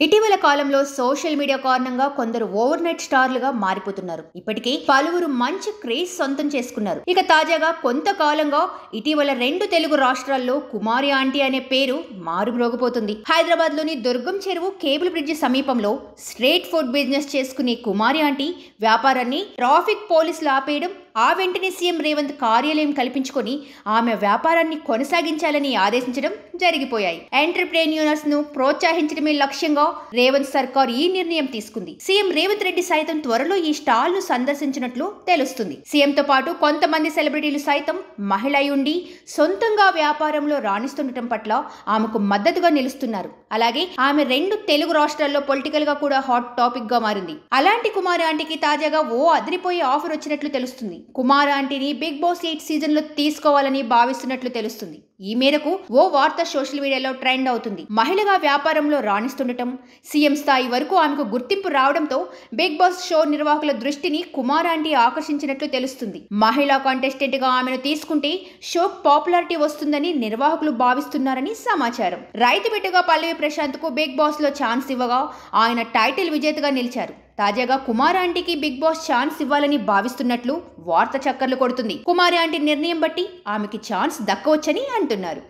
ఇటీవల కాలంలో social media కారణంగా కొందరు ఓవర్ నైట్ స్టార్లుగా మారిపోతున్నారు. ఇప్పటికే పలువురు మంచి క్రేజ్ సొంతం చేసుకున్నారు. ఇక తాజాగా కొంతకాలంగా ఇటీవల 2 తెలుగు రాష్ట్రాల్లో కుమారి ఆంటీ అనే పేరు మారుమ్రోగిపోతుంది. హైదరాబాద్ లోని దుర్గం చెరువు కేబుల్ బ్రిడ్జి సమీపంలో స్ట్రీట్ ఫుడ్ బిజినెస్ చేసుకునే కుమారి ఆంటీ వ్యాపారాన్ని ట్రాఫిక్ పోలీసులు ఆపేయడం, ఆ వెంటనే సీఎం రేవంత్ కార్యాలయం కల్పించుకొని ఆమె వ్యాపారాన్ని కొనసాగించాలని ఆదేశించడం జరిగిపోయాయి. ఎంటర్‌ప్రెన్యూర్స్ ను ప్రోత్సహించడమే లక్ష్యంగా రేవంత్ సర్కార్ ఈ నిర్ణయం తీసుకుంది. సీఎం రేవంత్ రెడ్డి సైతం త్వరలో ఈ స్టాల్ ను సందర్శించినట్లు తెలుస్తుంది. సీఎంతో పాటు కొంతమంది సెలబ్రిటీలు సైతం మహిళ ఉండి సొంతంగా వ్యాపారంలో రాణిస్తుండటం పట్ల ఆమెకు మద్దతుగా నిలుస్తున్నారు. అలాగే ఆమె 2 తెలుగు రాష్ట్రాల్లో పొలిటికల్ గా కూడా హాట్ టాపిక్ గా మారింది. అలాంటి కుమారి ఆంటీకి తాజాగా ఓ అదిరిపోయే ఆఫర్ వచ్చినట్లు తెలుస్తుంది. కుమారి ఆంటీని బిగ్ బాస్ 8 సీజన్ లో తీసుకోవాలని భావిస్తున్నట్లు తెలుస్తుంది. ఈ మేరకు ఓ వార్త సోషల్ మీడియాలో ట్రెండ్ అవుతుంది. మహిళగా వ్యాపారంలో రాణిస్తుండటం, సీఎం స్థాయి వరకు ఆమెకు గుర్తింపు రావడంతో బిగ్ బాస్ షో నిర్వాహకుల దృష్టిని కుమారి ఆంటీ ఆకర్షించినట్లు తెలుస్తుంది. మహిళా కంటెస్టెంట్ గా ఆమెను తీసుకుంటే షోకు పాపులారిటీ వస్తుందని నిర్వాహకులు భావిస్తున్నారని సమాచారం. రైతు బిడ్డగా పల్లవి ప్రశాంత్ కు బిగ్ బాస్ లో ఛాన్స్ ఇవ్వగా ఆయన టైటిల్ విజేతగా నిలిచారు. తాజాగా కుమారి ఆంటీకి బిగ్ బాస్ ఛాన్స్ ఇవ్వాలని భావిస్తున్నట్లు వార్త చక్కర్లు కొడుతుంది. కుమారి ఆంటీ నిర్ణయం బట్టి ఆమెకి ఛాన్స్ దక్కవచ్చని అంటున్నారు.